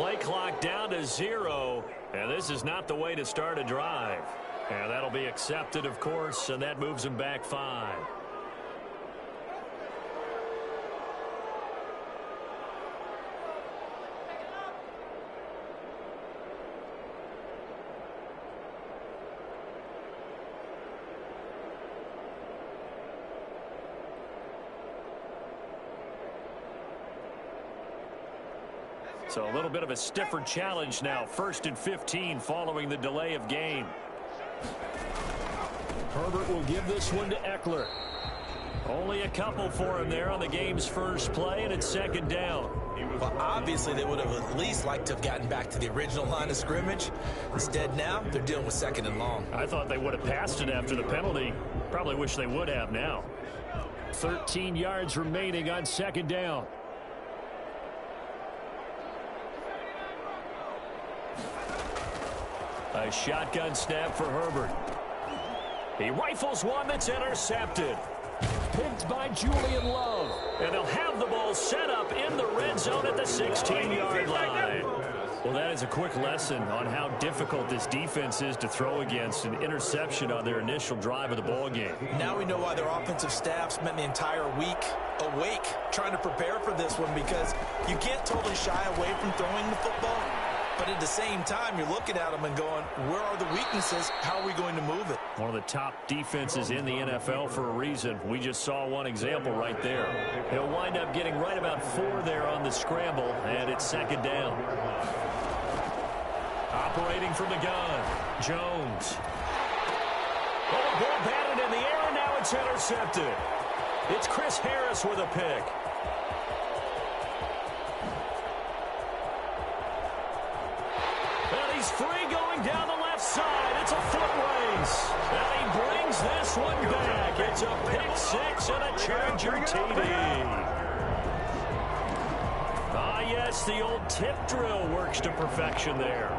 play clock down to 0, and this is not the way to start a drive. And that'll be accepted, of course, and that moves him back 5. So a little bit of a stiffer challenge now. 1st and 15 following the delay of game. Herbert will give this one to Eckler. Only a couple for him there on the game's first play, and it's 2nd down. Well, obviously they would have at least liked to have gotten back to the original line of scrimmage. Instead now, they're dealing with 2nd and long. I thought they would have passed it after the penalty. Probably wish they would have now. 13 yards remaining on 2nd down. A shotgun snap for Herbert. He rifles one that's intercepted. Picked by Julian Love. And they'll have the ball set up in the red zone at the 16-yard line. Well, that is a quick lesson on how difficult this defense is to throw against. An interception on their initial drive of the ball game. Now we know why their offensive staff spent the entire week awake trying to prepare for this one, because you can't totally shy away from throwing the football. But at the same time, you're looking at them and going, where are the weaknesses? How are we going to move it? One of the top defenses in the NFL for a reason. We just saw one example right there. He'll wind up getting right about 4 there on the scramble, and it's 2nd down. Operating from the gun, Jones. Oh, the ball batted in the air, and now it's intercepted. It's Chris Harris with a pick. He's free going down the left side. It's a foot race. And he brings this one back. It's a pick 6 and a Charger TD. Yes, the old tip drill works to perfection there.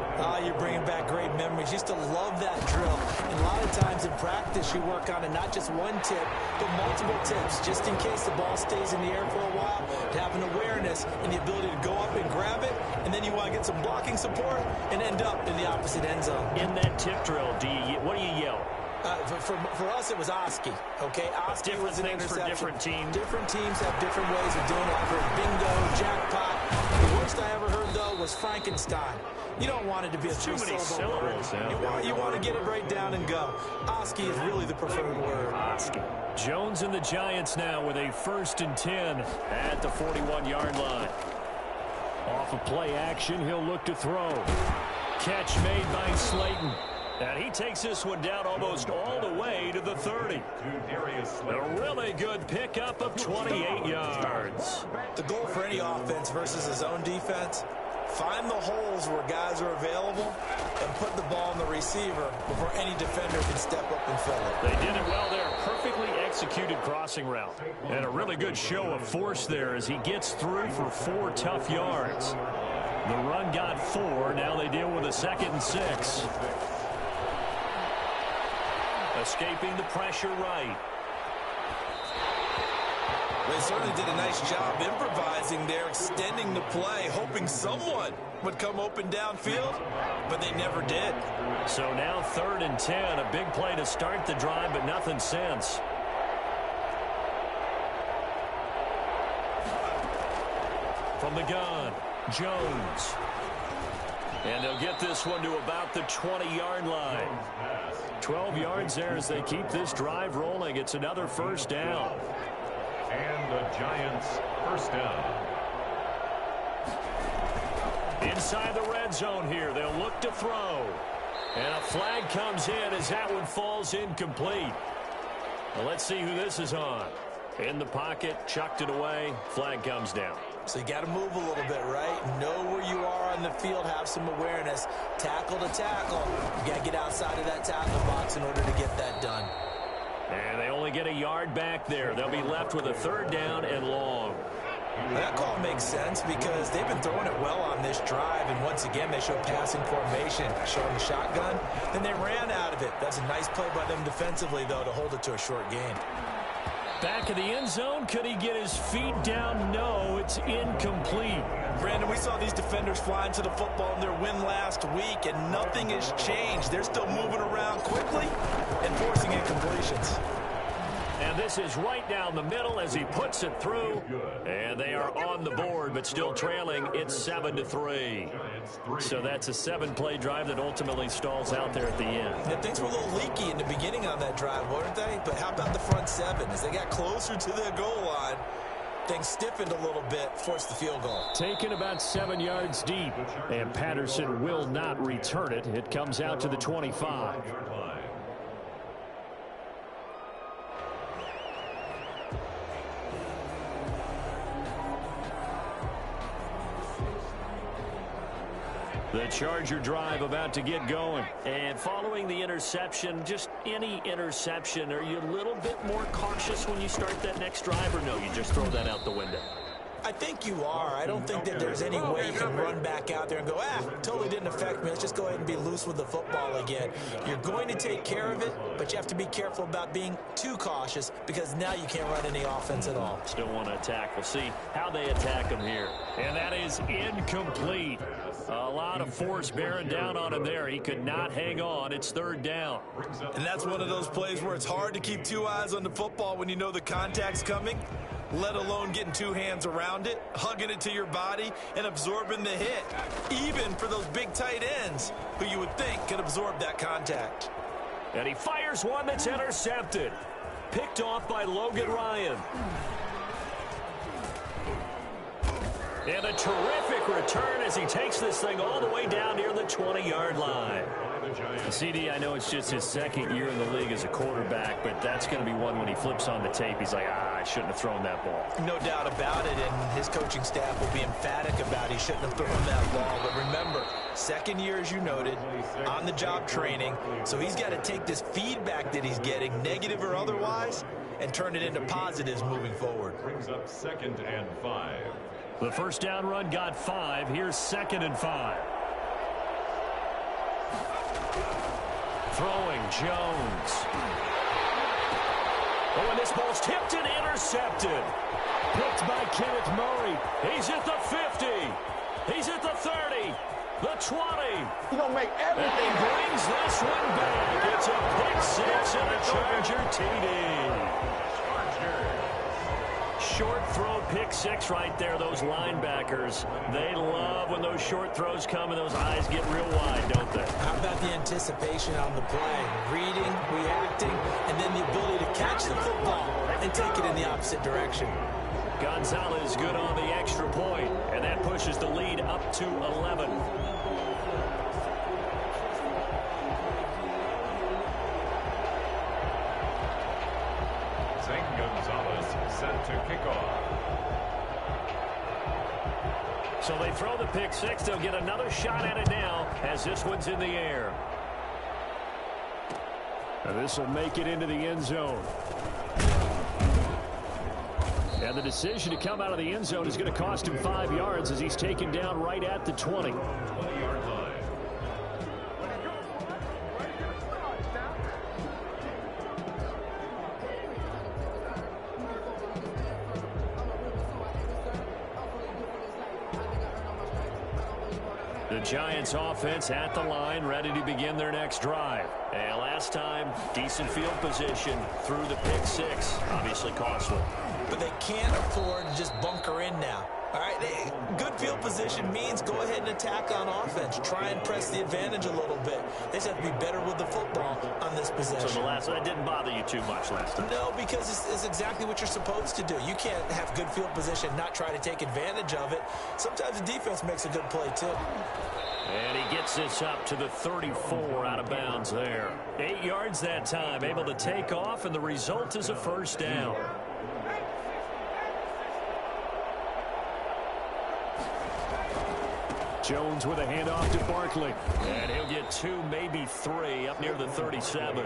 You're bringing back great memories. Used to love that drill. And a lot of times in practice, you work on it, not just one tip, but multiple tips, just in case the ball stays in the air for a while, to have an awareness and the ability to go up and grab it, and then you want to get some blocking support and end up in the opposite end zone. In that tip drill, what do you yell? For us, it was Oski. Okay, Oski was an interception. For different teams. Different teams have different ways of doing it. I've heard bingo, jackpot. The worst I ever heard, though, was Frankenstein. You don't want it to be a three-syllable word. You want to get it right down and go. Oski is really the preferred word. Oski. Jones and the Giants now with a 1st and 10 at the 41-yard line. Off of play action, he'll look to throw. Catch made by Slayton. And he takes this one down almost all the way to the 30. A really good pickup of 28 yards. The goal for any offense versus his own defense, find the holes where guys are available and put the ball in the receiver before any defender can step up and fill it. They did it well there. Perfectly executed crossing route. And a really good show of force there as he gets through for 4 tough yards. The run got 4. Now they deal with a 2nd and 6. Escaping the pressure right. They certainly did a nice job improvising there, extending the play, hoping someone would come open downfield, but they never did. So now 3rd and 10, a big play to start the drive, but nothing since. From the gun, Jones. And they'll get this one to about the 20-yard line. 12 yards there as they keep this drive rolling. It's another 1st down. And the Giants' 1st down. Inside the red zone here. They'll look to throw. And a flag comes in as that one falls incomplete. Well, let's see who this is on. In the pocket, chucked it away. Flag comes down. So you got to move a little bit, right? Know where you are on the field, have some awareness. Tackle to tackle. You got to get outside of that tackle box in order to get that done. And they only get a yard back there. They'll be left with a 3rd down and long. That call makes sense because they've been throwing it well on this drive, and once again they show passing formation, showing the shotgun, then they ran out of it. That's a nice play by them defensively, though, to hold it to a short gain. Back of the end zone. Could he get his feet down? No, it's incomplete. Brandon, we saw these defenders flying to the football in their win last week, and nothing has changed. They're still moving around quickly and forcing incompletions. And this is right down the middle as he puts it through. And they are on the board, but still trailing. It's 7-3. So that's a 7-play drive that ultimately stalls out there at the end. Yeah, things were a little leaky in the beginning on that drive, weren't they? But how about the front seven? As they got closer to the goal line, things stiffened a little bit, forced the field goal. Taken about 7 yards deep, and Patterson will not return it. It comes out to the 25. The Charger drive about to get going. And following the interception, just any interception, are you a little bit more cautious when you start that next drive, or no, you just throw that out the window? I think you are. I don't think that there's any way you can run back out there and go, totally didn't affect me. Let's just go ahead and be loose with the football again. You're going to take care of it, but you have to be careful about being too cautious because now you can't run any offense at all. Still want to attack. We'll see how they attack him here. And that is incomplete. A lot of force bearing down on him there. He could not hang on. It's third down. And that's one of those plays where it's hard to keep two eyes on the football when you know the contact's coming, let alone getting two hands around it, hugging it to your body, and absorbing the hit, even for those big tight ends who you would think could absorb that contact. And he fires one that's intercepted. Picked off by Logan Ryan. And a terrific return as he takes this thing all the way down near the 20-yard line. CD, I know it's just his second year in the league as a quarterback, but that's going to be one when he flips on the tape. He's like, I shouldn't have thrown that ball. No doubt about it, and his coaching staff will be emphatic about he shouldn't have thrown that ball. But remember, second year, as you noted, on-the-job training, so he's got to take this feedback that he's getting, negative or otherwise, and turn it into positives moving forward. Brings up 2nd and 5. The first down run got 5. Here's 2nd and 5. Throwing Jones. Oh, and this ball's tipped and intercepted. Picked by Kenneth Murray. He's at the 50. He's at the 30. The 20. He's going to make everything. And he brings this one back. It's a pick six and a Charger TD. Short throw pick six right there. Those linebackers, they love when those short throws come and those eyes get real wide, don't they? How about the anticipation on the play? Reading, reacting, and then the ability to catch the football and take it in the opposite direction. Gonzalez good on the extra point, and that pushes the lead up to 11. Set to kick off. So they throw the pick six. They'll get another shot at it now as this one's in the air. And this will make it into the end zone. And the decision to come out of the end zone is going to cost him 5 yards as he's taken down right at the 20. 20-yard line. The Giants offense at the line, ready to begin their next drive. And last time, decent field position through the pick six. Obviously costly. But they can't afford to just bunker in now. All right, good field position means go ahead and attack on offense. Try and press the advantage a little bit. They just have to be better with the football on this possession. So the last one didn't bother you too much last time? No, because it's exactly what you're supposed to do. You can't have good field position, not try to take advantage of it. Sometimes the defense makes a good play, too. And he gets this up to the 34 out of bounds there. 8 yards that time, able to take off, and the result is a first down. Jones with a handoff to Barkley. And he'll get 2, maybe 3 up near the 37.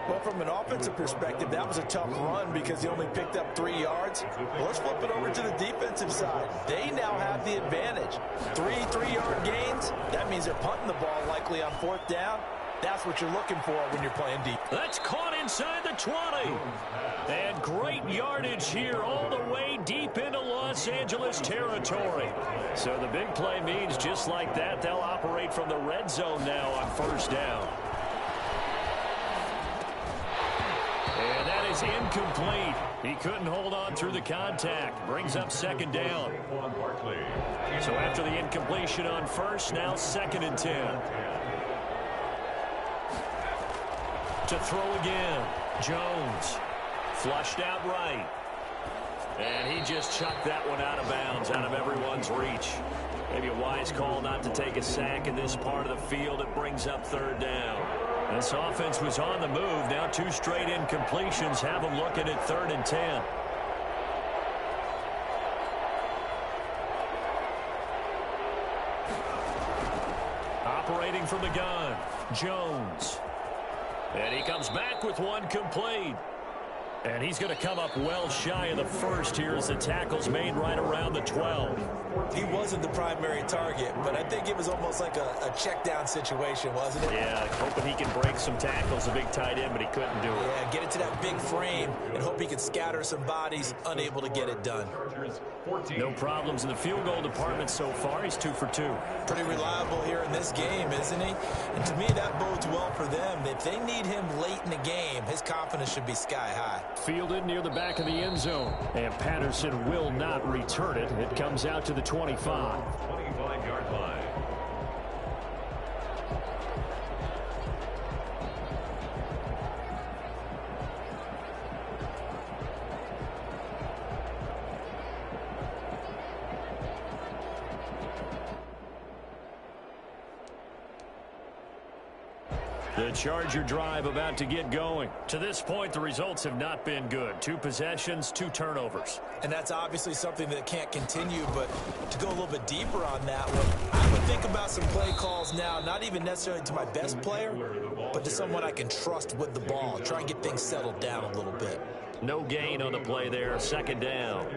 Well, from an offensive perspective, that was a tough run because he only picked up 3 yards. Well, let's flip it over to the defensive side. They now have the advantage. 3 3-yard gains. That means they're punting the ball likely on 4th down. That's what you're looking for when you're playing deep. That's caught inside the 20. And great yardage here all the way deep into Los Angeles territory. So the big play means just like that, they'll operate from the red zone now on first down. And that is incomplete. He couldn't hold on through the contact. Brings up second down. So after the incompletion on first, now 2nd and 10. To throw again. Jones. Flushed out right. And he just chucked that one out of bounds, out of everyone's reach. Maybe a wise call not to take a sack in this part of the field. It brings up 3rd down. This offense was on the move. Now 2 straight incompletions have them looking at 3rd and 10. Operating from the gun, Jones. And he comes back with one complete. And he's going to come up well shy of the first here as the tackle's made right around the 12. He wasn't the primary target, but I think it was almost like a check down situation, wasn't it? Yeah, hoping he can break some tackles, a big tight end, but he couldn't do it. Yeah, get it to that big frame and hope he can scatter some bodies, unable to get it done. No problems in the field goal department so far. He's 2 for 2. Pretty reliable here in this game, isn't he? And to me, that bodes well for them. If they need him late in the game, his confidence should be sky high. Fielded near the back of the end zone. And Patterson will not return it. It comes out to the 25. 25-yard line. The Charger drive about to get going. To this point, the results have not been good. 2 possessions, 2 turnovers. And that's obviously something that can't continue, but to go a little bit deeper on that one, I would think about some play calls now, not even necessarily to my best player, but to someone I can trust with the ball. Try and get things settled down a little bit. No gain on the play there, 2nd down.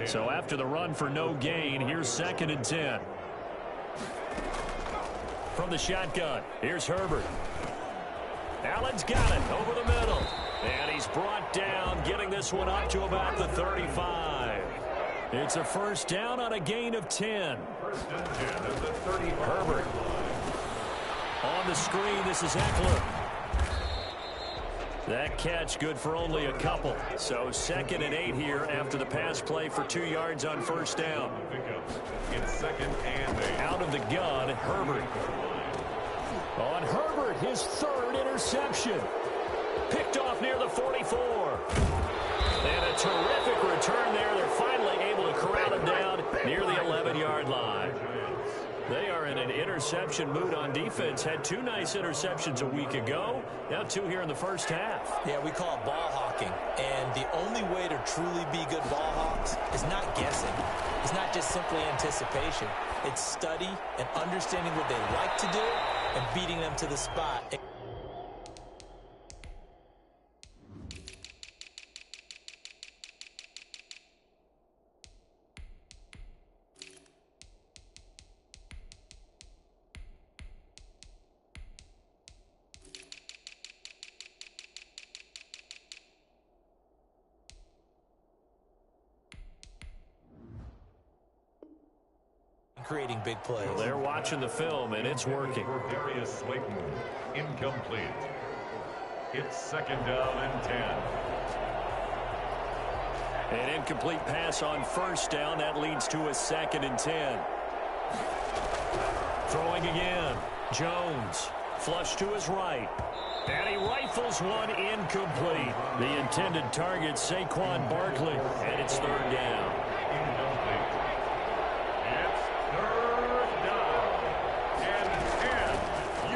So after the run for no gain, here's 2nd and 10. From the shotgun, here's Herbert. Allen's got it over the middle. And he's brought down, getting this one up to about the 35. It's a 1st down on a gain of 10. 1st and 10 at the 35. Herbert. On the screen, this is Eckler. That catch good for only a couple. So 2nd and 8 here after the pass play for 2 yards on 1st down. It's 2nd and 8. Out of the gun, Herbert. On Herbert, his 3rd interception. Picked off near the 44. And a terrific return there. They're finally able to corral him down near the 11-yard line. They are in an interception mood on defense. Had 2 nice interceptions a week ago. Now 2 here in the 1st half. Yeah, we call it ball hawking. And the only way to truly be good ball hawks is not guessing. It's not just simply anticipation. It's study and understanding what they like to do and beating them to the spot. Creating big plays. Well, they're watching the film, and it's working. Darius Slayton, incomplete. It's 2nd down and 10. An incomplete pass on 1st down. That leads to a 2nd and 10. Throwing again. Jones. Flush to his right. And he rifles one incomplete. The intended target, Saquon Barkley. And it's 3rd down.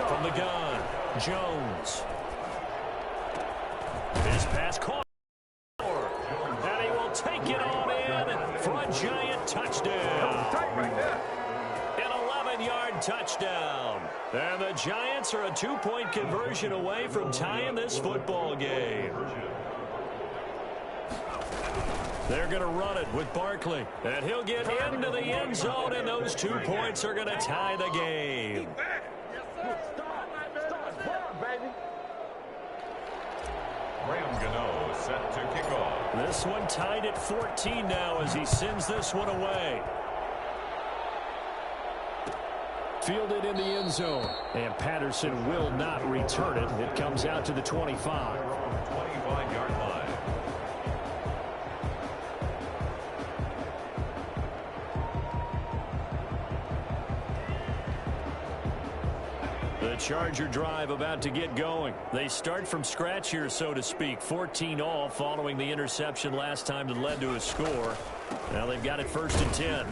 From the gun, Jones. His pass caught. And he will take it on in for a Giant touchdown. An 11-yard touchdown. And the Giants are a 2-point conversion away from tying this football game. They're going to run it with Barkley. And he'll get into the end zone, and those 2 points are going to tie the game. set to kick off. This one tied at 14 now as he sends this one away. Fielded in the end zone. And Patterson will not return it. It comes out to the 25. 25-yard line. The Charger drive about to get going. They start from scratch here, so to speak. 14-all following the interception last time that led to a score. Now they've got it 1st and 10.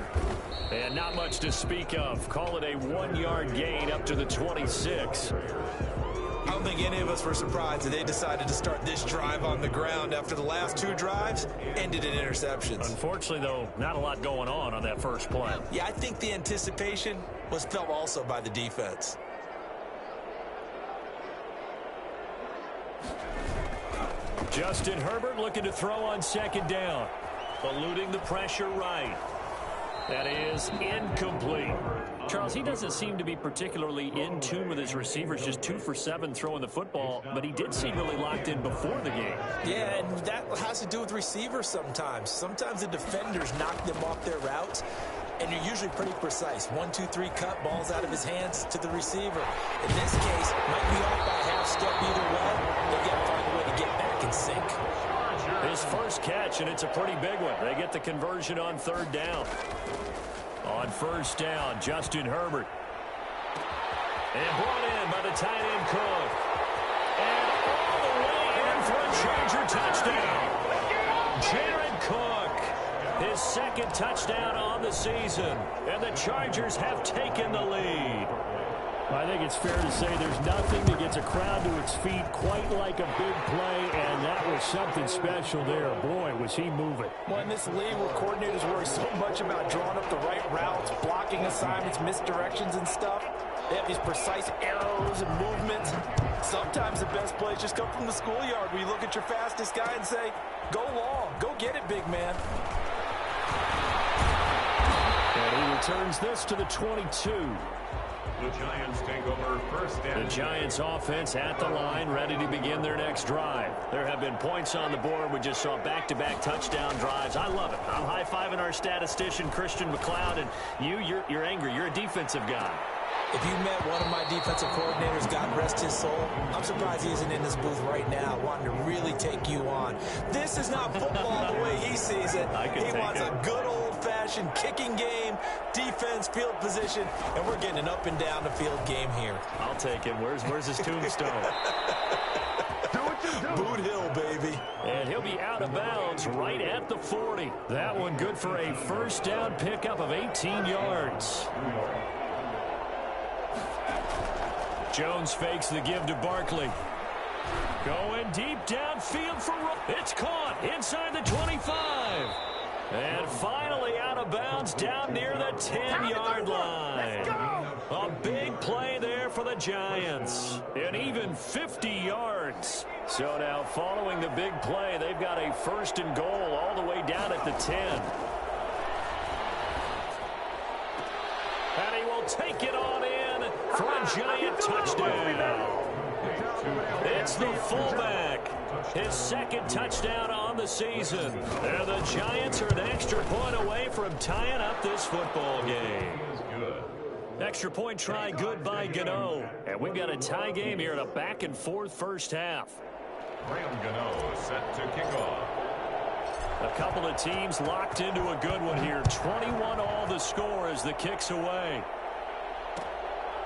And not much to speak of. Call it a 1-yard gain up to the 26. I don't think any of us were surprised that they decided to start this drive on the ground after the last 2 drives ended in interceptions. Unfortunately, though, not a lot going on that first play. Yeah, I think the anticipation was felt also by the defense. Justin Herbert looking to throw on 2nd down. Eluding the pressure right. That is incomplete. Charles, he doesn't seem to be particularly in tune with his receivers, just 2 for 7 throwing the football, but he did seem really locked in before the game. Yeah, and that has to do with receivers sometimes. Sometimes the defenders knock them off their routes, and you're usually pretty precise. 1, 2, 3 cut, balls out of his hands to the receiver. In this case, might be off by a half step either way. They've got to find a way to get back in sync. His first catch, and it's a pretty big one. They get the conversion on 3rd down. On 1st down, Justin Herbert. And brought in by the tight end Cook. And all the way in for a Charger touchdown. Jared Cook, his 2nd touchdown on the season. And the Chargers have taken the lead. I think it's fair to say there's nothing that gets a crowd to its feet quite like a big play, and that was something special there. Boy, was he moving. Well, in this league where coordinators worry so much about drawing up the right routes, blocking assignments, misdirections and stuff, they have these precise arrows and movements. Sometimes the best plays just come from the schoolyard where you look at your fastest guy and say, go long, go get it, big man. And he returns this to the 22. The Giants take over 1st and 10. The Giants offense at the line, ready to begin their next drive. There have been points on the board. We just saw back-to-back touchdown drives. I love it. I'm high-fiving our statistician, Christian McLeod, and you're angry. You're a defensive guy. If you met one of my defensive coordinators, God rest his soul, I'm surprised he isn't in this booth right now wanting to really take you on. This is not football the way he sees it. He wants a good old-fashioned kicking game, defense, field position, and we're getting an up-and-down-the-field game here. I'll take him. Where's his tombstone? Boot Hill, baby. And he'll be out of bounds right at the 40. That one good for a 1st down pickup of 18 yards. Jones fakes the give to Barkley. Going deep downfield for it's caught inside the 25. And finally out of bounds down near the 10-yard line. A big play there for the Giants. And even 50 yards. So now following the big play, they've got a 1st and goal all the way down at the 10. And he will take it on in for a Giant touchdown. It's the fullback. His 2nd touchdown on the season. And the Giants are an extra point away from tying up this football game. Extra point try good by Gano. And we've got a tie game here in a back-and-forth first half. Graham Gano set to kick off. A couple of teams locked into a good one here. 21 all the score as the kick's away.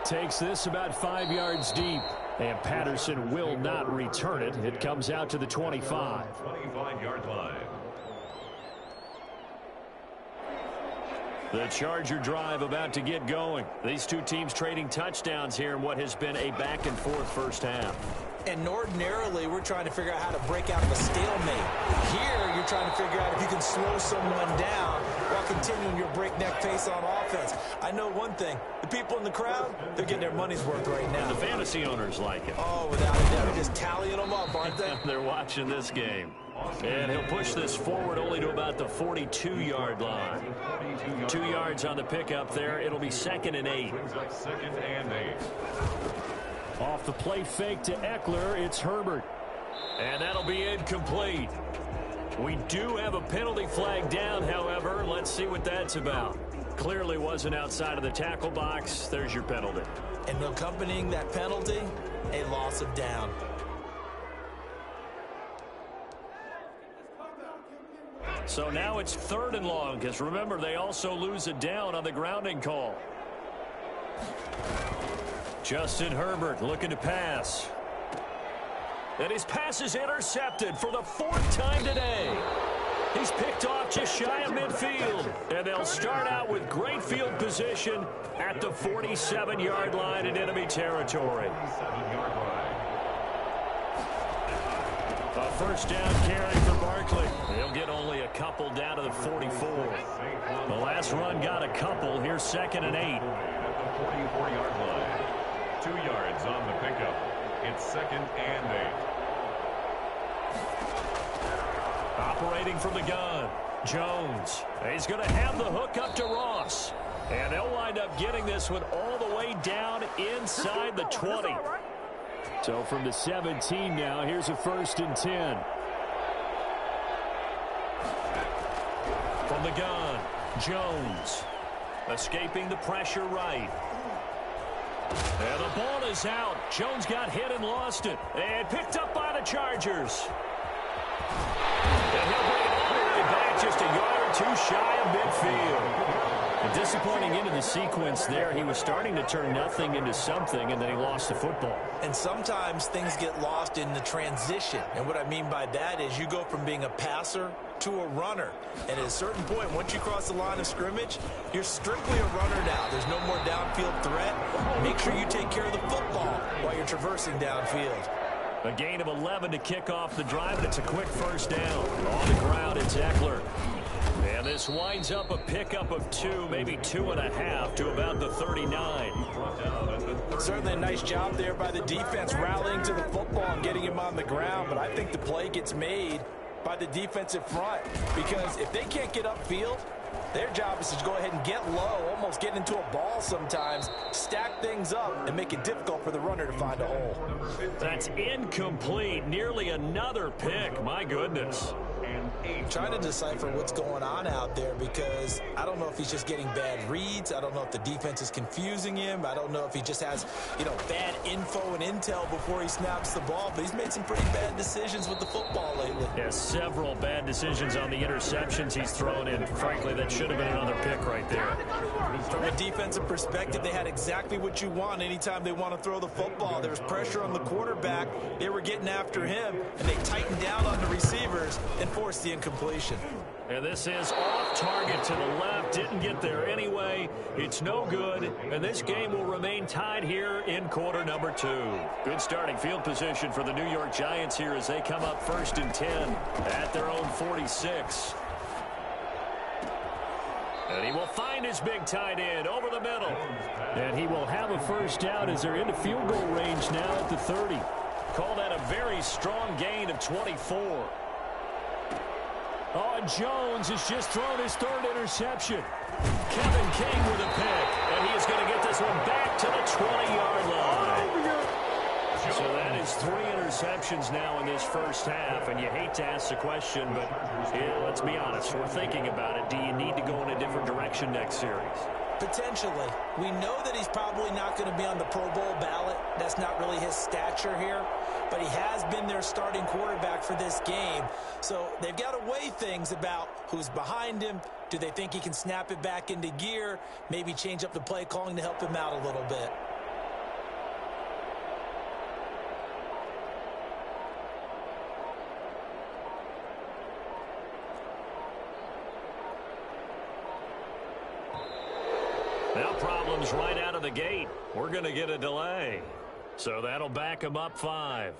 Takes this about 5 yards deep. And Patterson will not return it. It comes out to the 25. 25-yard line. The Charger drive about to get going. These two teams trading touchdowns here in what has been a back-and-forth first half. And ordinarily, we're trying to figure out how to break out of a stalemate. Here, you're trying to figure out if you can slow someone down while continuing your breakneck pace on offense. I know one thing. The people in the crowd, they're getting their money's worth right now. And the fantasy owners like it. Oh, without a doubt. They're just tallying them up, aren't they? They're watching this game. And he'll push this forward only to about the 42-yard line. 2 yards on the pickup there. It'll be 2nd and 8. 2nd and 8. Off the play fake to Eckler, it's Herbert. And that'll be incomplete. We do have a penalty flag down, however. Let's see what that's about. Clearly wasn't outside of the tackle box. There's your penalty. And accompanying that penalty, a loss of down. So now it's 3rd and long, because remember, they also lose a down on the grounding call. Justin Herbert looking to pass. And his pass is intercepted for the 4th time today. He's picked off just shy of midfield. And they'll start out with great field position at the 47-yard line in enemy territory. 47-yard line. A 1st down carry for Barkley. He'll get only a couple down to the 44. The last run got a couple. Here's 2nd and 8. At the 44-yard line. 2 yards on the pickup. It's 2nd and 8. Operating from the gun, Jones. He's going to have the hook up to Ross. And they'll wind up getting this one all the way down inside the 20. So from the 17 now, here's a 1st and 10. From the gun, Jones. Escaping the pressure right. And the ball is out. Jones got hit and lost it. And picked up by the Chargers. And he'll bring it all the way back just a yard or 2 shy of midfield. A disappointing end of the sequence there. He was starting to turn nothing into something, and then he lost the football. And sometimes things get lost in the transition. And what I mean by that is you go from being a passer to a runner. And at a certain point, once you cross the line of scrimmage, you're strictly a runner now. There's no more downfield threat. Make sure you take care of the football while you're traversing downfield. A gain of 11 to kick off the drive, and it's a quick 1st down. On the ground, it's Eckler. And this winds up a pickup of 2, maybe 2.5 to about the 39. Certainly a nice job there by the defense rallying to the football and getting him on the ground, but I think the play gets made by the defensive front, because if they can't get upfield, their job is to go ahead and get low, almost get into a ball sometimes, stack things up, and make it difficult for the runner to find a hole. That's incomplete. Nearly another pick. My goodness. Trying to decipher what's going on out there, because I don't know if he's just getting bad reads. I don't know if the defense is confusing him. I don't know if he just has, bad info and intel before he snaps the ball. But he's made some pretty bad decisions with the football lately. Yeah, several bad decisions on the interceptions he's thrown in. Frankly, that should have been another pick right there. From a defensive perspective, they had exactly what you want anytime they want to throw the football. There was pressure on the quarterback. They were getting after him, and they tightened down on the receivers and forced the incompletion. And this is off target to the left. Didn't get there anyway. It's no good. And this game will remain tied here in quarter number 2. Good starting field position for the New York Giants here as they come up 1st and 10 at their own 46. And he will find his big tight end over the middle. And he will have a 1st down as they're into field goal range now at the 30. Call that a very strong gain of 24. Oh, and Jones has just thrown his 3rd interception. Kevin King with a pick, and he is going to get this one back to the 20-yard line. So that is 3 interceptions now in this 1st half, and you hate to ask the question, but let's be honest, we're thinking about it. Do you need to go in a different direction next series? Potentially. We know that he's probably not going to be on the Pro Bowl ballot. That's not really his stature here. But he has been their starting quarterback for this game. So they've got to weigh things about who's behind him. Do they think he can snap it back into gear? Maybe change up the play calling to help him out a little bit. Now problems right out of the gate. We're going to get a delay. So that'll back him up 5.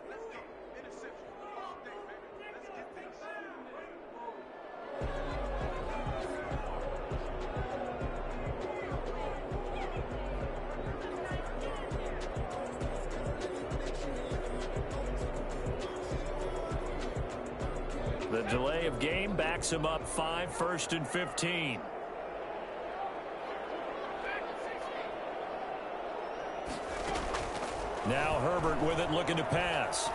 The delay of game backs him up 5, 1st and 15. Now Herbert with it, looking to pass.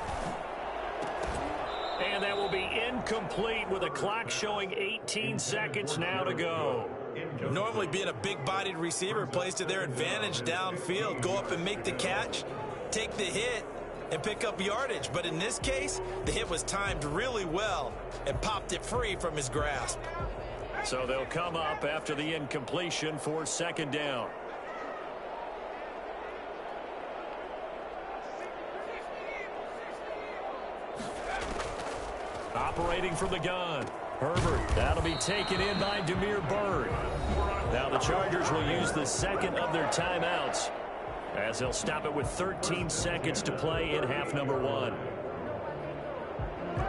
And that will be incomplete with a clock showing 18 seconds now to go. Normally being a big-bodied receiver plays to their advantage downfield. Go up and make the catch, take the hit, and pick up yardage. But in this case, the hit was timed really well and popped it free from his grasp. So they'll come up after the incompletion for second down. Operating from the gun, Herbert. That'll be taken in by Damiere Byrd. Now the Chargers will use the second of their timeouts, as they'll stop it with 13 seconds to play in half number 1.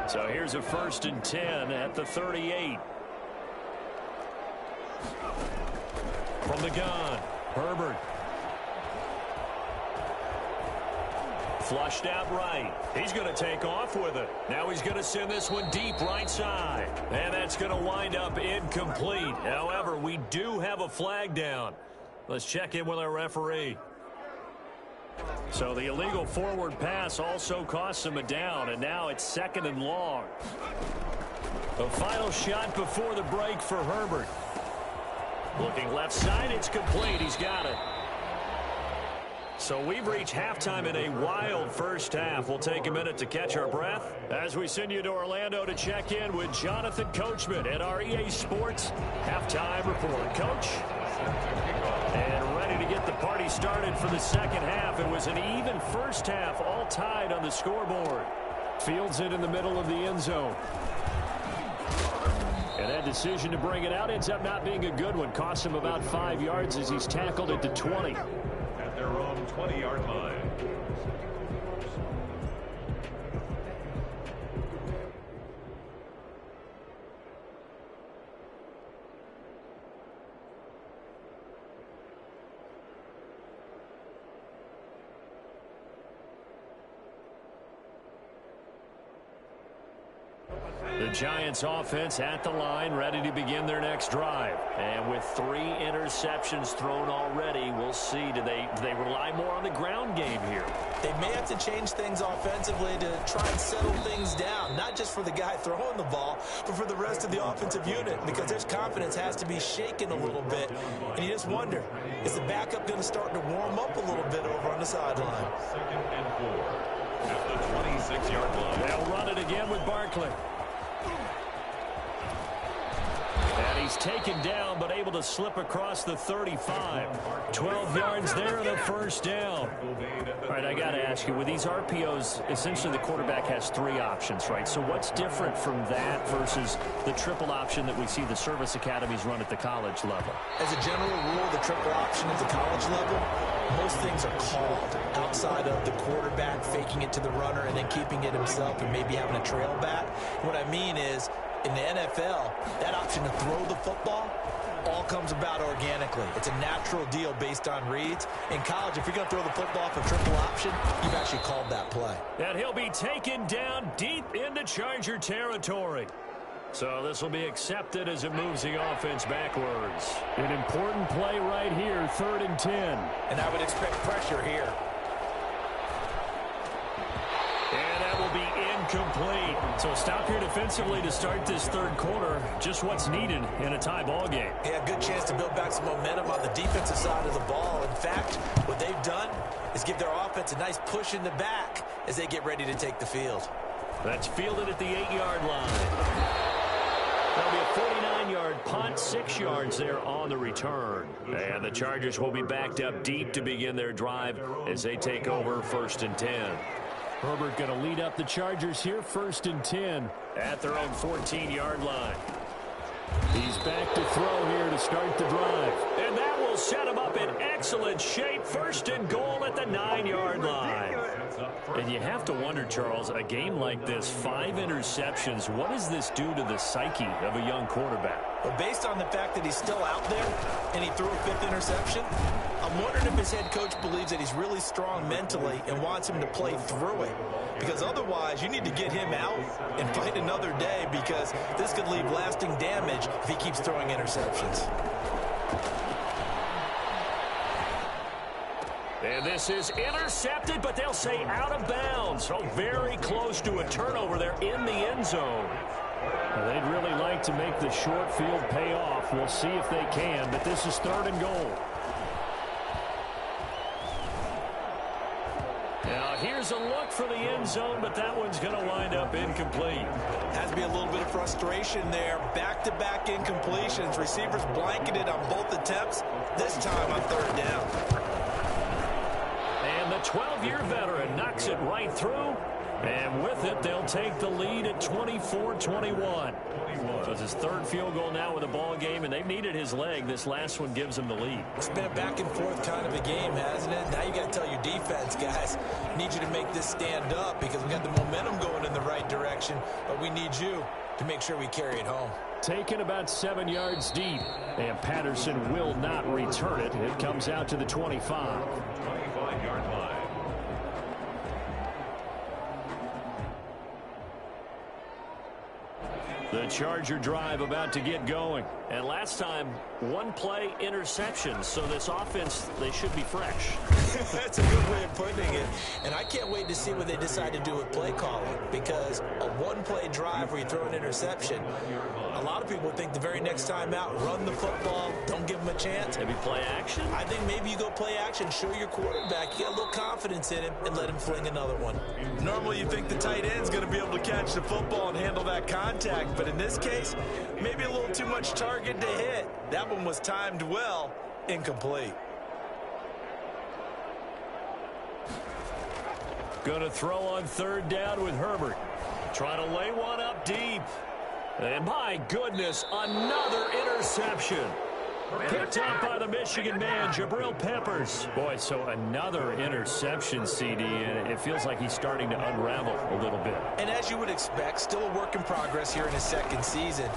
So here's a 1st and 10 at the 38. From the gun, Herbert. Flushed out right. He's going to take off with it. Now he's going to send this one deep right side. And that's going to wind up incomplete. However, we do have a flag down. Let's check in with our referee. So the illegal forward pass also costs him a down, and now it's 2nd and long. The final shot before the break for Herbert. Looking left side, it's complete. He's got it. So we've reached halftime in a wild first half. We'll take a minute to catch our breath as we send you to Orlando to check in with Jonathan Coachman at our EA Sports Halftime Report. Coach? And ready to get the party started for the second half. It was an even first half, all tied on the scoreboard. Fields it in the middle of the end zone. And that decision to bring it out ends up not being a good one. Costs him about 5 yards as he's tackled at the 20. At their own 20-yard line. The Giants offense at the line, ready to begin their next drive. And with 3 interceptions thrown already, we'll see. Do they rely more on the ground game here? They may have to change things offensively to try and settle things down, not just for the guy throwing the ball, but for the rest of the offensive unit, because their confidence has to be shaken a little bit. And you just wonder, is the backup going to start to warm up a little bit over on the sideline? 2nd and 4 at the 26-yard line. They'll run it again with Barkley. And he's taken down, but able to slip across the 35. 12 yards there and a first down. All right, I got to ask you, with these RPOs, essentially the quarterback has 3 options, right? So what's different from that versus the triple option that we see the service academies run at the college level? As a general rule, the triple option at the college level, most things are called outside of the quarterback faking it to the runner and then keeping it himself and maybe having a trail back. What I mean is, in the NFL, that option to throw the football all comes about organically. It's a natural deal based on reads. In college, if you're going to throw the football off a triple option, you've actually called that play. And he'll be taken down deep into Charger territory. So this will be accepted as it moves the offense backwards. An important play right here, 3rd and 10. And I would expect pressure here. And that will be incomplete. So stop here defensively to start this 3rd quarter. Just what's needed in a tie ball game. Yeah, good chance to build back some momentum on the defensive side of the ball. In fact, what they've done is give their offense a nice push in the back as they get ready to take the field. That's fielded at the 8-yard line. That'll be a 49-yard punt, 6 yards there on the return. And the Chargers will be backed up deep to begin their drive as they take over 1st and 10. Herbert going to lead up the Chargers here, 1st and 10 at their own 14-yard line. He's back to throw here to start the drive. And that will set him up in excellent shape. 1st and goal at the 9-yard line. And you have to wonder, Charles, a game like this, 5 interceptions, what does this do to the psyche of a young quarterback? Well, based on the fact that he's still out there and he threw a 5th interception, I'm wondering if his head coach believes that he's really strong mentally and wants him to play through it. Because otherwise, you need to get him out and fight another day, because this could leave lasting damage if he keeps throwing interceptions. And this is intercepted, but they'll say out of bounds. So very close to a turnover there in the end zone. Well, they'd really like to make the short field pay off. We'll see if they can, but this is 3rd and goal. Now, here's a look for the end zone, but that one's going to wind up incomplete. Has to be a little bit of frustration there. Back-to-back incompletions. Receivers blanketed on both attempts, this time on 3rd down. And the 12-year veteran knocks it right through. And with it, they'll take the lead at 24-21. So it's his 3rd field goal now with the ball game, and they've needed his leg. This last one gives him the lead. It's been a back-and-forth kind of a game, hasn't it? Now you got to tell your defense, guys, need you to make this stand up because we got the momentum going in the right direction, but we need you to make sure we carry it home. Taken about 7 yards deep, and Patterson will not return it. It comes out to the 25. 25-yard line. The Charger drive about to get going. And last time, 1-play interception. So this offense, they should be fresh. That's a good way of putting it. And I can't wait to see what they decide to do with play calling. Because a 1-play drive where you throw an interception, a lot of people think the very next time out, run the football, don't give them a chance. Maybe play action? I think maybe you go play action, show your quarterback, you get a little confidence in him, and let him fling another one. Normally you think the tight end's going to be able to catch the football and handle that contact. But in this case, maybe a little too much target to hit. That one was timed well, incomplete. Going to throw on 3rd down with Herbert. Trying to lay one up deep. And my goodness, another interception. Picked up by the Michigan man, Jabril Peppers. Boy, so another interception, CD, and it feels like he's starting to unravel a little bit. And as you would expect, still a work in progress here in his 2nd season.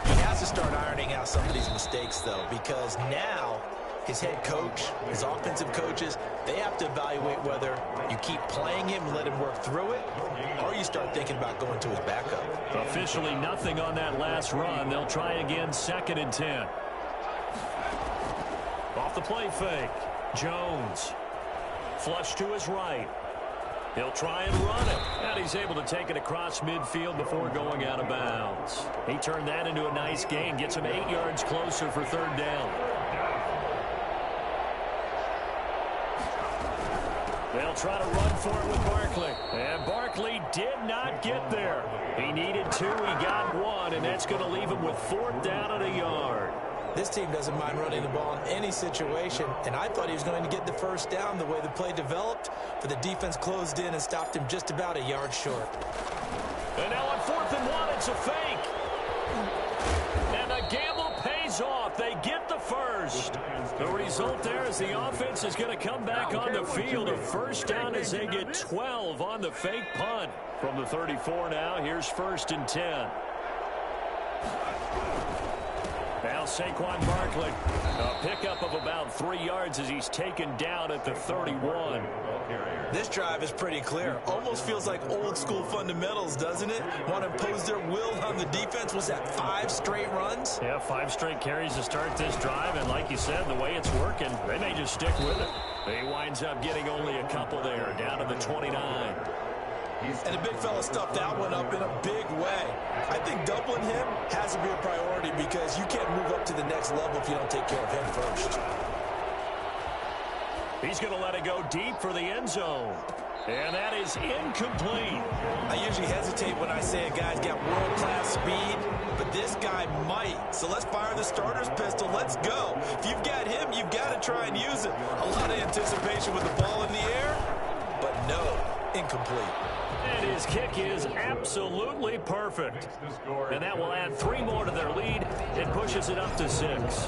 He has to start ironing out some of these mistakes, though, because now his head coach, his offensive coaches, they have to evaluate whether you keep playing him and let him work through it, or you start thinking about going to his backup. Officially nothing on that last run. They'll try again, 2nd and 10. Off the play fake. Jones. Flush to his right. He'll try and run it. And he's able to take it across midfield before going out of bounds. He turned that into a nice gain. Gets him 8 yards closer for 3rd down. They'll try to run for it with Barkley. And Barkley did not get there. He needed 2. He got 1. And that's going to leave him with 4th down and a yard. This team doesn't mind running the ball in any situation, and I thought he was going to get the 1st down the way the play developed, but the defense closed in and stopped him just about a yard short. And now on 4th and 1, it's a fake. And the gamble pays off. They get the 1st. The result there is the offense is going to come back on the field. A 1st down as they get 12 on the fake punt. From the 34 now, here's 1st and 10. Now Saquon Barkley, a pickup of about 3 yards as he's taken down at the 31. This drive is pretty clear. Almost feels like old school fundamentals, doesn't it? Want to impose their will on the defense. Was that 5 straight runs? Yeah, 5 straight carries to start this drive. And like you said, the way it's working, they may just stick with it. He winds up getting only a couple there, down to the 29. And the big fella stuffed that one up in a big way. I think doubling him has to be a priority because you can't move up to the next level if you don't take care of him first. He's going to let it go deep for the end zone. And that is incomplete. I usually hesitate when I say a guy's got world-class speed, but this guy might. So let's fire the starter's pistol. Let's go. If you've got him, you've got to try and use it. A lot of anticipation with the ball in the air, but no, incomplete. And his kick is absolutely perfect. And that will add 3 more to their lead. It pushes it up to 6.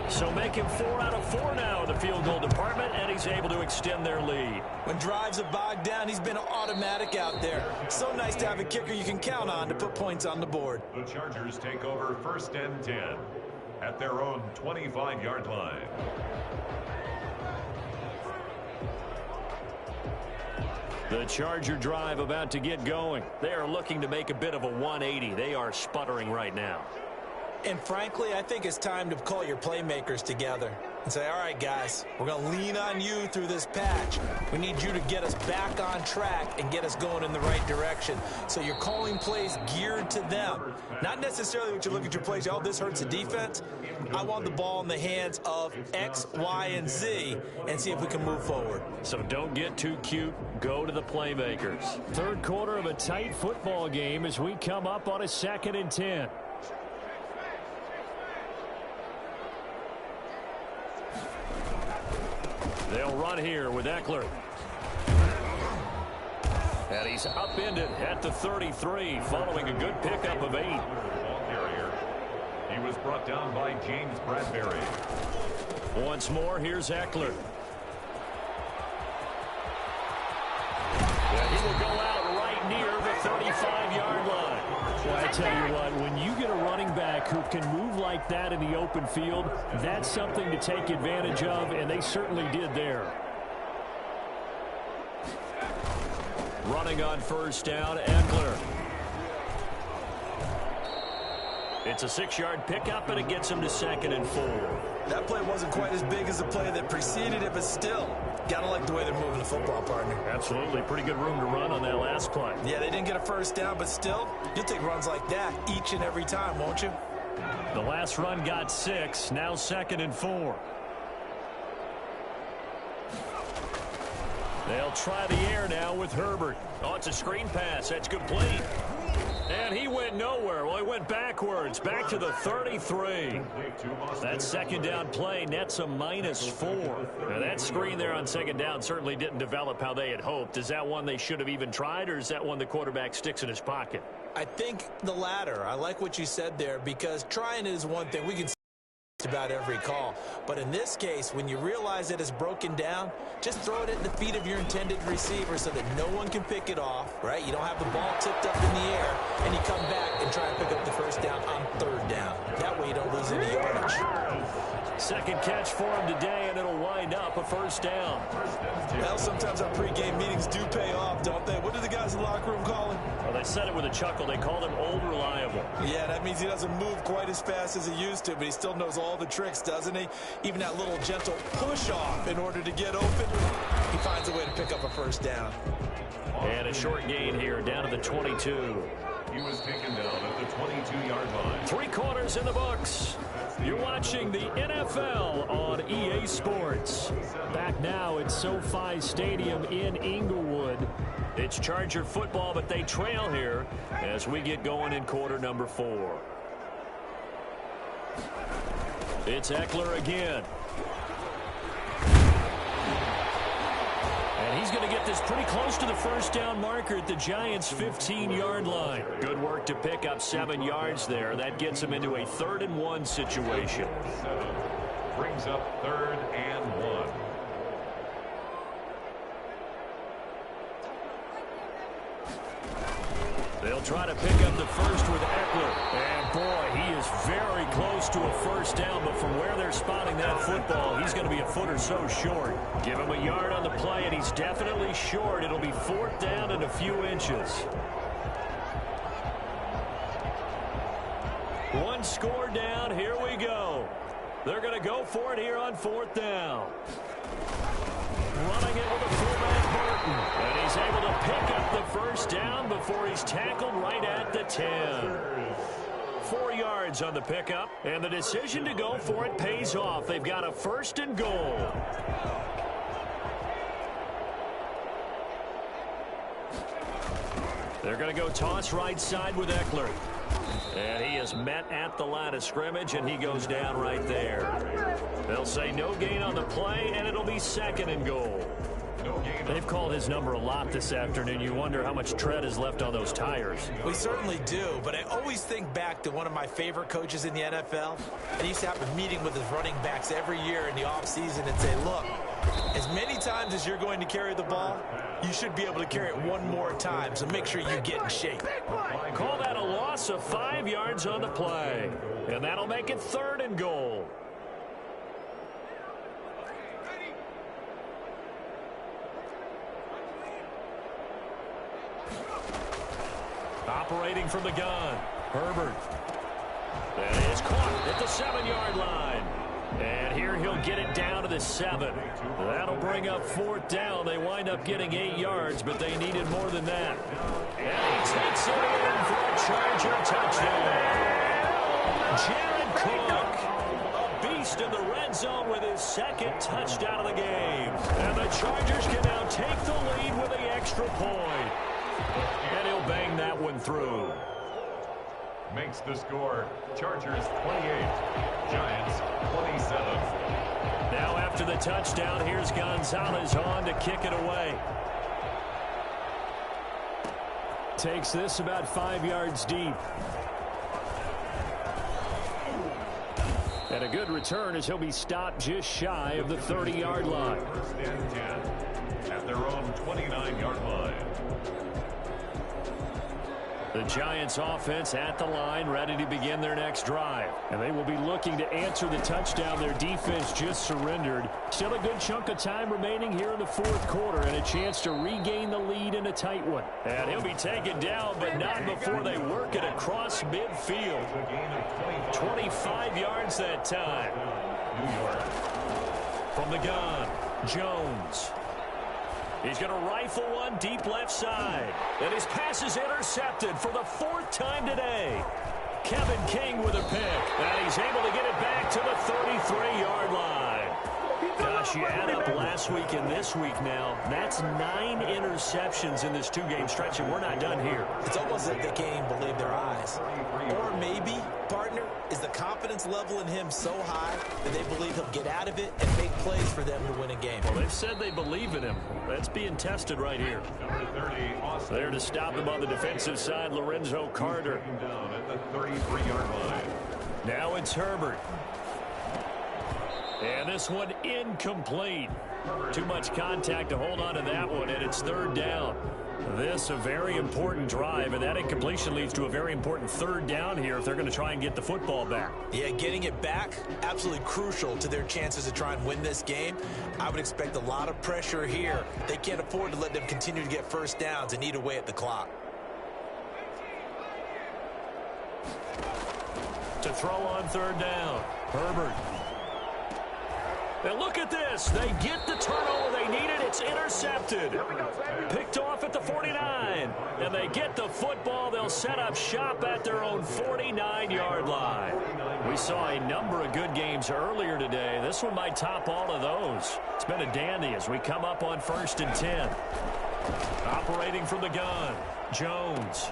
So make him 4 out of 4 now in the field goal department, and he's able to extend their lead. When drives are bogged down, he's been automatic out there. So nice to have a kicker you can count on to put points on the board. The Chargers take over 1st and 10 at their own 25-yard line. The Charger drive about to get going. They are looking to make a bit of a 180. They are sputtering right now. And frankly, I think it's time to call your playmakers together. and say, all right, guys, we're going to lean on you through this patch. We need you to get us back on track and get us going in the right direction. So you're calling plays geared to them. Not necessarily what you look at your plays, oh, this hurts the defense. I want the ball in the hands of X, Y, and Z and see if we can move forward. So don't get too cute. Go to the playmakers. Third quarter of a tight football game as we come up on a 2nd and 10. They'll run here with Eckler. And he's upended at the 33 following a good pickup of 8. Ball carrier. He was brought down by James Bradbury. Once more, here's Eckler. And he will go out right near the 35-yard line. Well, I tell you what, when you get a running back who can move like that in the open field, that's something to take advantage of, and they certainly did there. Running on first down, Eckler. It's a 6-yard pickup, and it gets him to 2nd and 4. That play wasn't quite as big as the play that preceded it, but still, gotta like the way they're moving the football, partner. Absolutely. Pretty good room to run on that last play. Yeah, they didn't get a first down, but still, you'll take runs like that each and every time, won't you? The last run got 6, now 2nd and 4. They'll try the air now with Herbert. Oh, it's a screen pass. That's complete. And he went nowhere. Well, he went backwards, back to the 33. That 2nd down play nets a -4. Now, that screen there on 2nd down certainly didn't develop how they had hoped. Is that one they should have even tried, or is that one the quarterback sticks in his pocket? I think the latter. I like what you said there, because trying is one thing. We can about every call. But in this case, when you realize that it's broken down, just throw it at the feet of your intended receiver so that no one can pick it off, right? You don't have the ball tipped up in the air, and you come back and try and pick up the first down on 3rd down. That way you don't lose any yardage. 2nd catch for him today, and it'll wind up a 1st down. Well, sometimes our pregame meetings do pay off, don't they? What do the guys in the locker room call him? Well, they said it with a chuckle. They called him Old Reliable. Yeah, that means he doesn't move quite as fast as he used to, but he still knows all the tricks, doesn't he? Even that little gentle push-off in order to get open, he finds a way to pick up a 1st down. And a short gain here, down to the 22. He was taken down at the 22-yard line. 3 quarters in the books. You're watching the NFL on EA Sports. Back now at SoFi Stadium in Inglewood. It's Charger football, but they trail here as we get going in quarter number 4. It's Eckler again. And he's going to get this pretty close to the 1st down marker at the Giants' 15-yard line. Good work to pick up 7 yards there. That gets him into a 3rd and 1 situation. 7 brings up 3rd and 1. They'll try to pick up the first with Eckler. And, boy, he is very close to a 1st down, but from where they're spotting that football, he's going to be a foot or so short. Give him a yard on the play, and he's definitely short. It'll be 4th down and a few inches. 1 score down. Here we go. They're going to go for it here on 4th down. Running it with a fullback, Burton. And he's able to pick up the 1st down before he's tackled right at the 10. 4 yards on the pickup, and the decision to go for it pays off. They've got a 1st and goal. They're going to go toss right side with Eckler. And he is met at the line of scrimmage, and he goes down right there. They'll say no gain on the play, and it'll be 2nd and goal. They've called his number a lot this afternoon. You wonder how much tread is left on those tires. We certainly do, but I always think back to one of my favorite coaches in the NFL. And he used to have a meeting with his running backs every year in the offseason and say, look, as many times as you're going to carry the ball, you should be able to carry it 1 more time, so make sure you get in shape. Call that a loss of 5 yards on the play. And that'll make it 3rd and goal. Operating from the gun, Herbert. That is caught at the 7-yard line. And here he'll get it down to the 7. That'll bring up 4th down. They wind up getting 8 yards, but they needed more than that. And he takes it in for a Charger touchdown. Jared Cook, a beast in the red zone with his 2nd touchdown of the game. And the Chargers can now take the lead with the extra point. And he'll bang that one through. Makes the score Chargers 28, Giants 27. Now after the touchdown, here's Gonzalez on to kick it away. Takes this about 5 yards deep. And a good return as he'll be stopped just shy of the 30-yard line. 1st and 10 at their own 29-yard line. The Giants offense at the line, ready to begin their next drive. And they will be looking to answer the touchdown their defense just surrendered. Still a good chunk of time remaining here in the 4th quarter and a chance to regain the lead in a tight one. And he'll be taken down, but not before they work it across midfield. 25 yards that time. New York. From the gun, Jones. He's going to rifle one deep left side. And his pass is intercepted for the 4th time today. Kevin King with a pick. And he's able to get it back to the 33-yard line. Gosh, you add up last week and this week now. That's 9 interceptions in this 2-game stretch, and we're not done here. It's almost like they can't even believe their eyes. Or maybe, partner, is the confidence level in him so high that they believe he'll get out of it and make plays for them to win a game. Well, they've said they believe in him. That's being tested right here. Number 30, Austin. There to stop him on the defensive side, Lorenzo Carter. Down at the 33-yard line. Now it's Herbert. And this one incomplete. Too much contact to hold on to that one, and it's 3rd down. This a very important drive, and that incompletion leads to a very important 3rd down here if they're going to try and get the football back. Yeah, getting it back, absolutely crucial to their chances to try and win this game. I would expect a lot of pressure here. They can't afford to let them continue to get 1st downs and eat away at the clock. To throw on 3rd down, Herbert. And look at this. They get the turnover they needed. It's intercepted. Picked off at the 49. And they get the football. They'll set up shop at their own 49-yard line. We saw a number of good games earlier today. This one might top all of those. It's been a dandy as we come up on 1st and 10. Operating from the gun, Jones.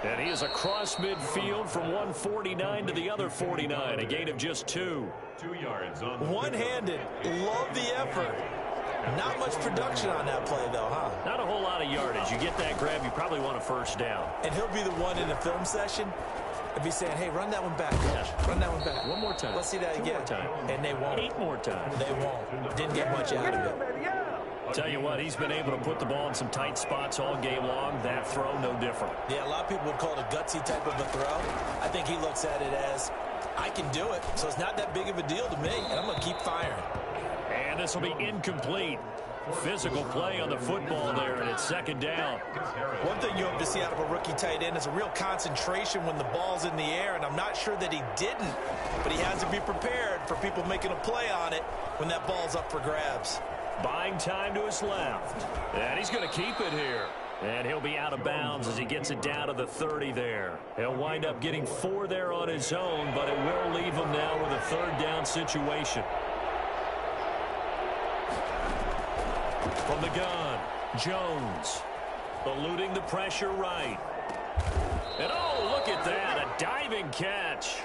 And he is across midfield from 149 to the other 49. A gain of just 2. 2 yards on One-handed. Love the effort. Not much production on that play, though, huh? Not a whole lot of yardage. You get that grab, you probably want a 1st down. And he'll be the one in the film session and be saying, hey, run that one back, coach. Run that one back. One more time. Let's see that again. 2 more times. And they won't. 8 more times. They won't. Didn't get much out of it. Tell you what, he's been able to put the ball in some tight spots all game long. That throw, no different. Yeah, a lot of people would call it a gutsy type of a throw. I think he looks at it as, I can do it, so it's not that big of a deal to me, and I'm going to keep firing. And this will be incomplete. Physical play on the football there, and it's 2nd down. One thing you hope to see out of a rookie tight end is a real concentration when the ball's in the air, and I'm not sure that he didn't, but he has to be prepared for people making a play on it when that ball's up for grabs. Buying time to his left. And he's going to keep it here. And he'll be out of bounds as he gets it down to the 30 there. He'll wind up getting 4 there on his own, but it will leave him now with a 3rd down situation. From the gun, Jones. Eluding the pressure right. And oh, look at that, a diving catch.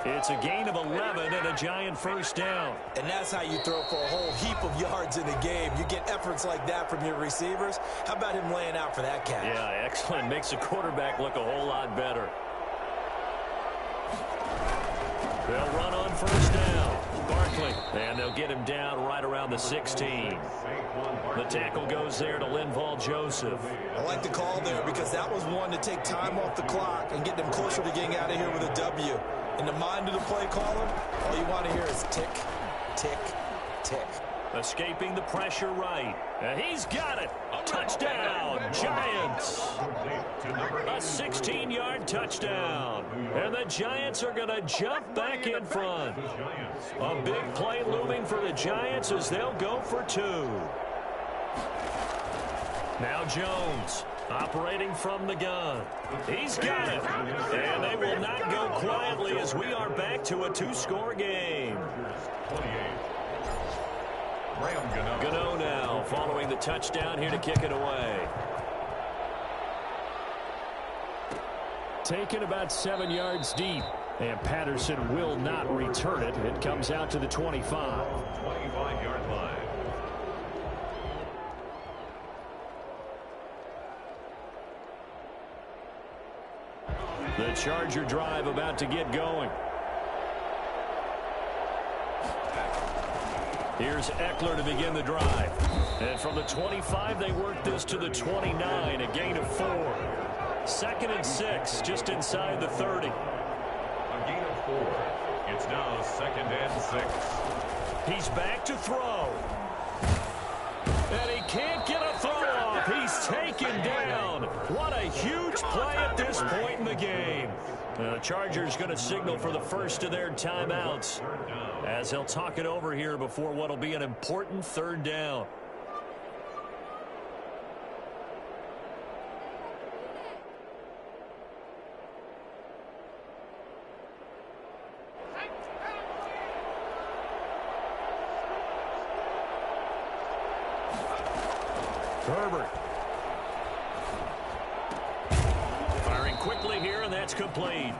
It's a gain of 11 and a Giant 1st down. And that's how you throw for a whole heap of yards in a game. You get efforts like that from your receivers. How about him laying out for that catch? Yeah, excellent. Makes the quarterback look a whole lot better. They'll run on 1st down. Barkley. And they'll get him down right around the 16. The tackle goes there to Linval Joseph. I like the call there because that was one to take time off the clock and get them closer to getting out of here with a W. In the mind of the play caller, all you want to hear is tick, tick, tick. Escaping the pressure right. And he's got it. Touchdown, Giants. A 16-yard touchdown. And the Giants are going to jump back in front. A big play looming for the Giants as they'll go for 2. Now Jones operating from the gun. He's got it. And they will not go quietly as we are back to a 2-score game. Gano now following the touchdown here to kick it away. Taken about 7 yards deep. And Patterson will not return it. It comes out to the 25. 25-yard line. The Charger drive about to get going. Here's Eckler to begin the drive. And from the 25, they work this to the 29, a gain of 4. 2nd and 6, just inside the 30. A gain of 4. It's now 2nd and 6. He's back to throw. And he can't get a throw off. He's taken down. What a huge play at this point in the game. The Chargers going to signal for the first of their timeouts as they'll talk it over here before what will be an important 3rd down. Herbert. Firing quickly here, and that's complete.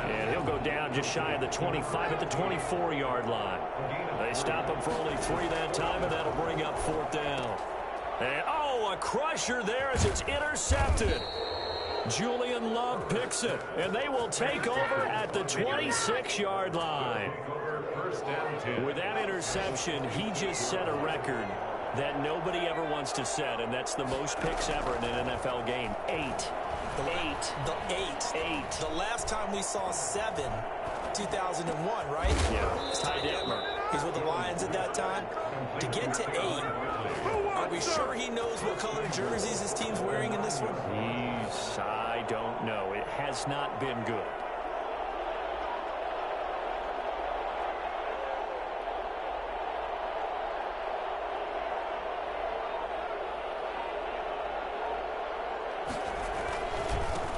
And he'll go down just shy of the 25 at the 24-yard line. They stop him for only 3 that time, and that'll bring up 4th down. And, a crusher there as it's intercepted. Julian Love picks it, and they will take over at the 26-yard line. With that interception, he just set a record that nobody ever wants to set, and that's the most picks ever in an NFL game. 8. The last time we saw 7, 2001, right? Yeah. Ty Detmer. He's with the Lions at that time. To get to 8, are we sure he knows what color jerseys his team's wearing in this one? I don't know. It has not been good.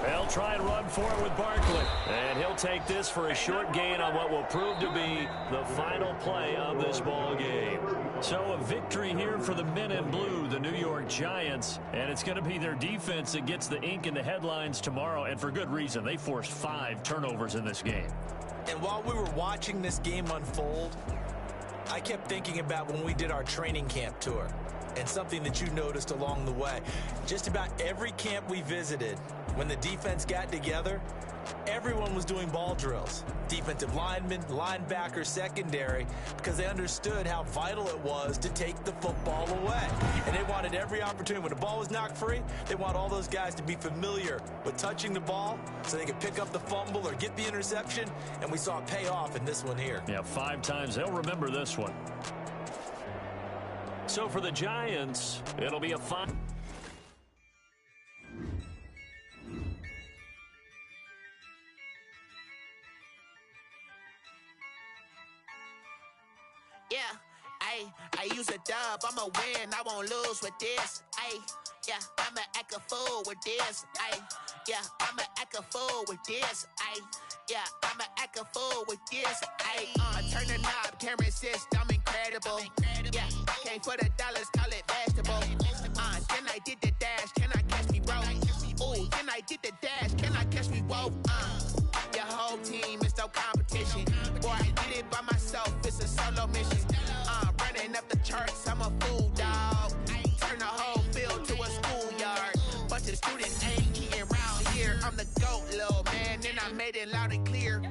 They'll try and run for it with Barkley. And he'll take this for a short gain on what will prove to be the final play of this ball game. So a victory here for the men in blue, the New York Giants. And it's going to be their defense that gets the ink in the headlines tomorrow. And for good reason. They forced 5 turnovers in this game. And while we were watching this game unfold, I kept thinking about when we did our training camp tour. And something that you noticed along the way. Just about every camp we visited, when the defense got together, everyone was doing ball drills. Defensive linemen, linebackers, secondary, because they understood how vital it was to take the football away. And they wanted every opportunity. When the ball was knocked free, they want all those guys to be familiar with touching the ball so they could pick up the fumble or get the interception. And we saw it pay off in this one here. Yeah, 5 times. They'll remember this one. So for the Giants, it'll be a fun. Yeah, I use a dub, I'ma win, I won't lose with this. Yeah, I'ma act a fool with this. Yeah, I'ma act a fool with this. Yeah, I'ma act a fool with this. I turn the knob, can't resist, I'm incredible. Yeah, came for the dollars, call it vegetable. Then I did the dash, can I catch me, bro? Ooh, then I did the dash, can I catch me, whoa? Your whole team is no competition. Boy, I did it by myself, it's a solo mission. Running up the charts, I'm a fool, dog. Turn the whole field to a schoolyard. Bunch of students ain't eating around here. I'm the GOAT, little man, and I made it loud and clear.